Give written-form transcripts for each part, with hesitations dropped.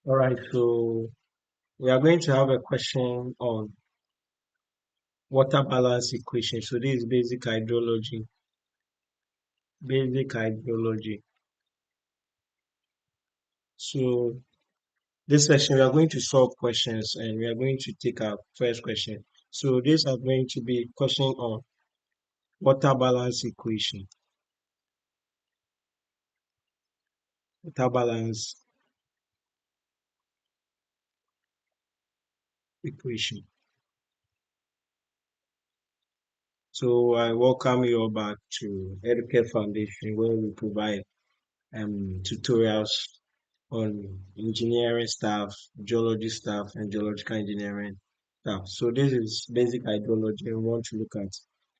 All right, so we are going to have a question on water balance equation. So this is basic hydrology. Basic hydrology. So this session we are going to solve questions and we are going to take our first question. So these are going to be question on water balance equation. Water balance equation. So I welcome you all back to Educare Foundation where we provide tutorials on engineering stuff, geology stuff, and geological engineering stuff. So this is basic hydrology. We want to look at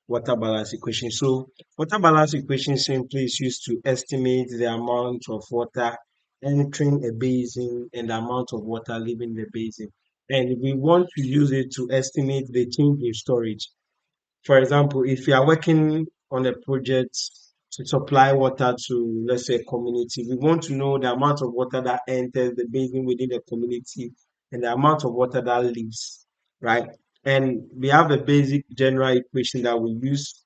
water balance equation. So water balance equation simply is used to estimate the amount of water entering a basin and the amount of water leaving the basin. And we want to use it to estimate the change in storage. For example, if you are working on a project to supply water to, let's say, a community, we want to know the amount of water that enters the basin within the community and the amount of water that leaves, right? And we have a basic general equation that we use.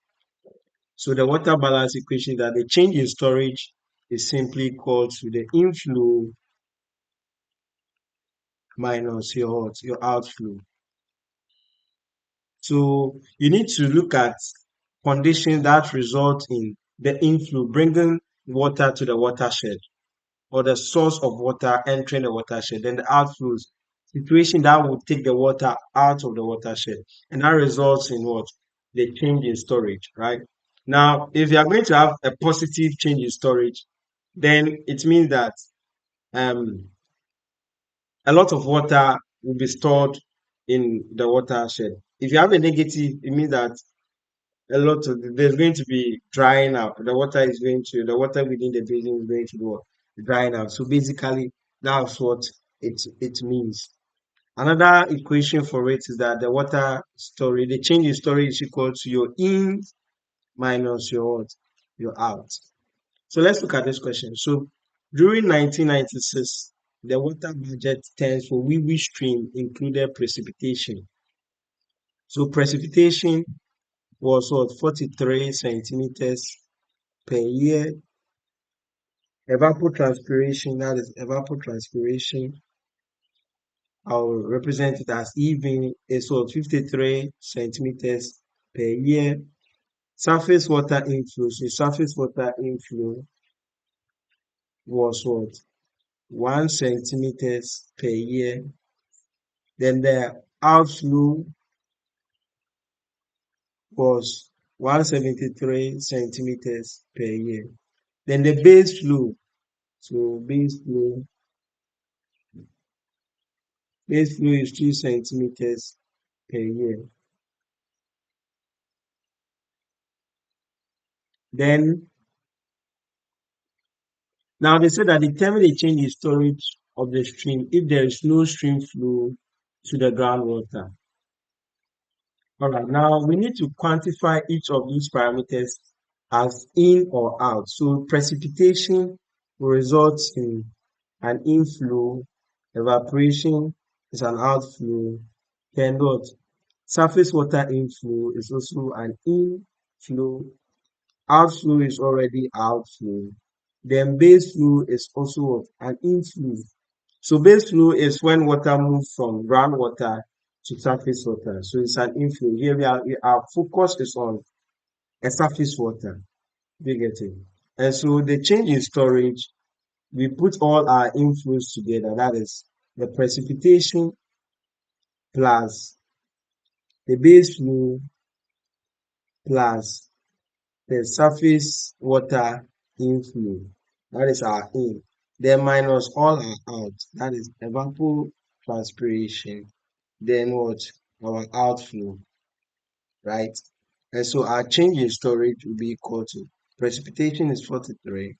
So the water balance equation that the change in storage is simply equal to the inflow minus your outflow. So you need to look at conditions that result in the inflow bringing water to the watershed or the source of water entering the watershed, then the outflows, situation that will take the water out of the watershed. And that results in what? The change in storage, right? Now, if you are going to have a positive change in storage, then it means that um, a lot of water will be stored in the watershed. If you have a negative, it means that a lot of there's going to be drying up. The water within the basin is going to go drying up. So basically, that's what it means. Another equation for it is that the water storage, the change in storage is equal to your in minus your what? Your out. So let's look at this question. So during 1996, the water budget terms for Wiwi stream included precipitation. So precipitation was what 43 centimeters per year. Evapotranspiration, that is evapotranspiration, I'll represent it as EV, is what 53 centimeters per year. Surface water inflow, so surface water inflow was what 1 centimeters per year. Then the outflow was 173 centimeters per year. Then the base flow, so base flow is 2 centimeters per year. Then now they say that determine the change in storage of the stream if there is no stream flow to the groundwater. All right, now we need to quantify each of these parameters as in or out. So precipitation will result in an inflow, evaporation is an outflow, then what? Surface water inflow is also an inflow, outflow is already outflow. Then base flow is also an inflow. So base flow is when water moves from groundwater to surface water. So it's an inflow. Here our focus is on a surface water. You get it? And so the change in storage, we put all our inflows together. That is the precipitation plus the base flow plus the surface water inflow. That is our in. Then minus all our out. That is evapotranspiration. Then what? Our outflow, right? And so our change in storage will be equal to precipitation is 43.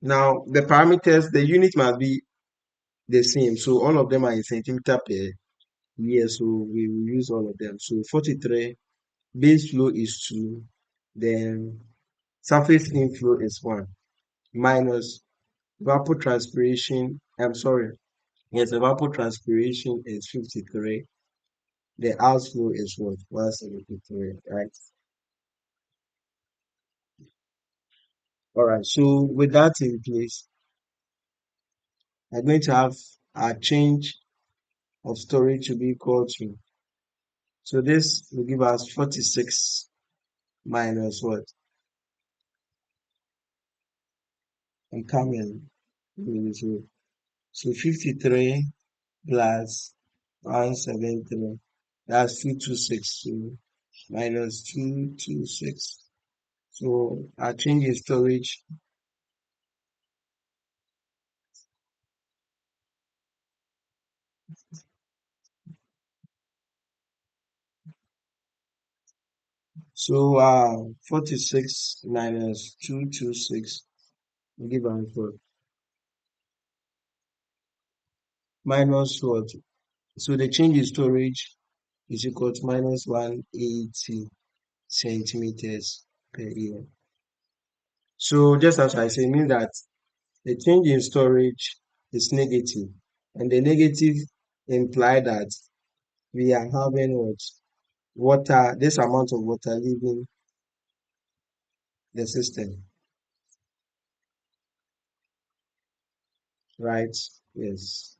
Now the parameters, the unit must be the same. So all of them are in centimeter per year. So we will use all of them. So 43, base flow is 2, then surface inflow is 1, minus evapotranspiration. I'm sorry. Yes, evapotranspiration is 53. The outflow is what? 173, right? All right. So with that in place, I'm going to have a change of storage to be equal to. So this will give us 46 minus what? I'm coming. So 53 plus 173. That's 226. So minus 226. So our change in storage. So 46 minus 226 will give us what? Minus what? So the change in storage is equal to minus 180 centimeters per year. So just as I say, means that the change in storage is negative, and the negative imply that we are having what? Water, this amount of water leaving the system, right? Yes.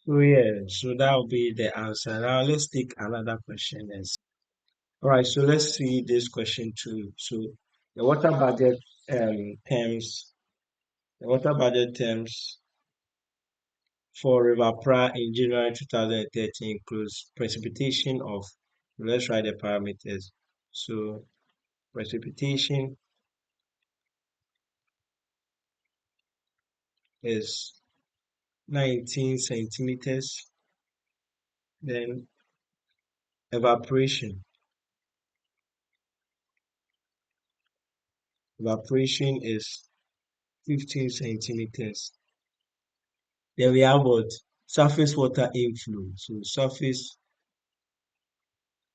So yeah, so that will be the answer. Now let's take another question. All right, so let's see this question too. So the water budget terms, the water budget terms for River Pra in January 2013 includes precipitation of, let's write the parameters. So precipitation is 19 centimeters. Then evaporation, evaporation is 15 centimeters. Then we have what? Surface water inflow. So surface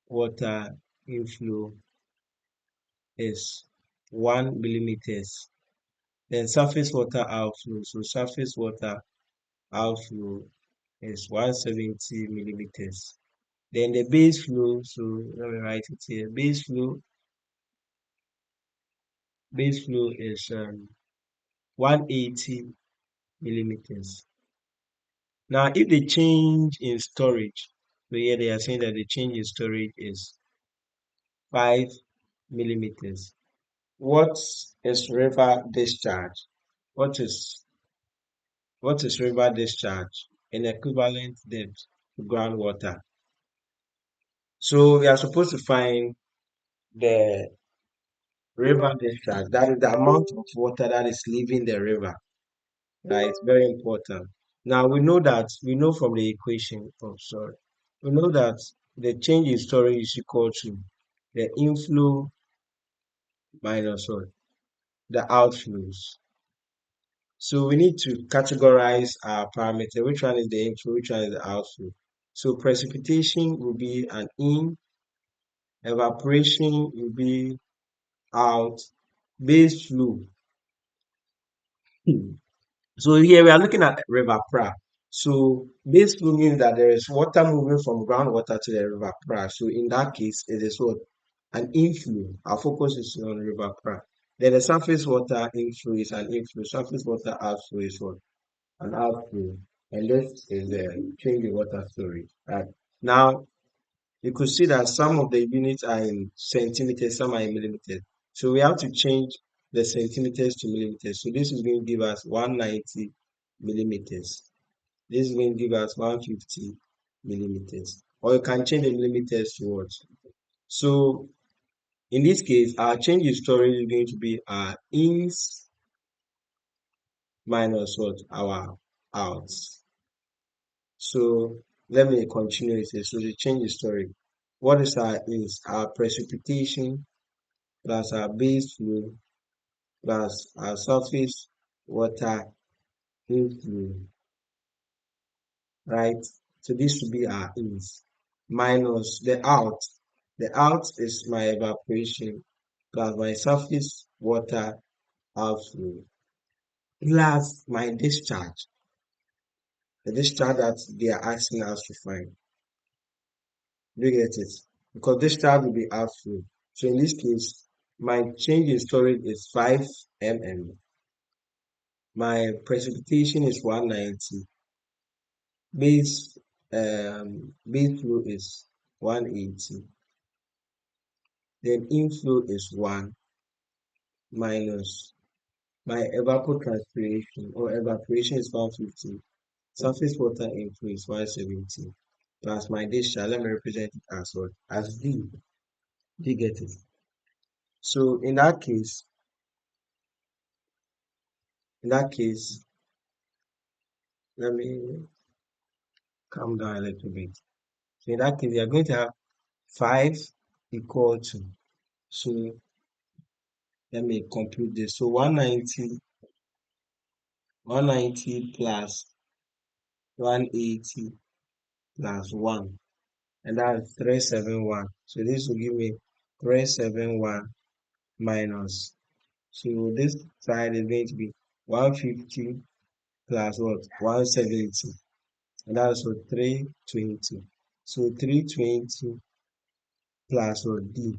water inflow is 1 millimeters. Then surface water outflow. So surface water outflow is 170 millimeters. Then the base flow, so let me write it here. Base flow is 180 millimeters. Now, if the change in storage, so here they are saying that the change in storage is 5 millimeters. What is river discharge? What is river discharge? An equivalent depth to groundwater. So we are supposed to find the river discharge. That is the amount of water that is leaving the river. That is very important. Now we know from the equation. Oh, sorry. We know that the change in storage is equal to the inflow minus what? The outflows. So we need to categorize our parameter. Which one is the inflow? Which one is the outflow? So precipitation will be an in, evaporation will be out, base flow. So here we are looking at River Pra. So base flow means that there is water moving from groundwater to the River Pra. So in that case, it is what? An inflow. Our focus is on River Pra. Then the surface water inflow is an inflow. Surface water outflow is what? An outflow. And this is the change in water storage. Right. Now you could see that some of the units are in centimeters, some are in millimeters. So we have to change the centimeters to millimeters. So this is going to give us 190 millimeters. This is going to give us 150 millimeters. Or you can change the millimeters to what? So in this case, our change in storage is going to be our ins minus what? Our outs. So let me continue with it. So the change in storage. What is our ins? Our precipitation plus our base flow plus our surface water inflow, right? So this will be our ins minus the out. The out is my evaporation plus my surface water outflow plus my discharge. the discharge that they are asking us to find. Do you get it? Because discharge will be outflow. So in this case, my change in storage is 5 mm. My precipitation is 190. Base flow is 180. Then inflow is 1 minus my evapotranspiration or evaporation is 150. Surface water inflow is 170 plus my discharge. Let me represent it as what? As D. Do you get it? So in that case, let me calm down a little bit. So in that case, you are going to have 5 equal to. So let me compute this. So 190 plus 180 plus 1, and that's 371. So this will give me 371 minus. So this side is going to be 150 plus what? 170. And that's what 320. So 320 plus what? D,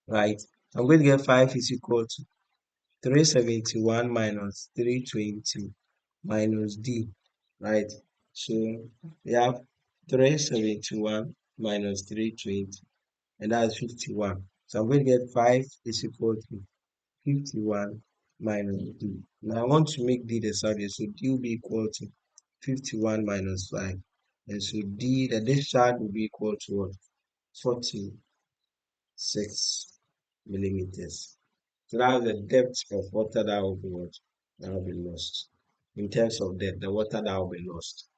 right? I'm going to get 5 is equal to 371 minus 320 minus D, right? So we have 371 minus 320, and that's 51. So I'm going to get 5 is equal to 51 minus D. Now I want to make D the subject, so D will be equal to 51 minus 5. And so D, the discharge will be equal to what? 46 millimeters. So that's the depth of water that will be what? That will be lost. In terms of depth, the water that will be lost.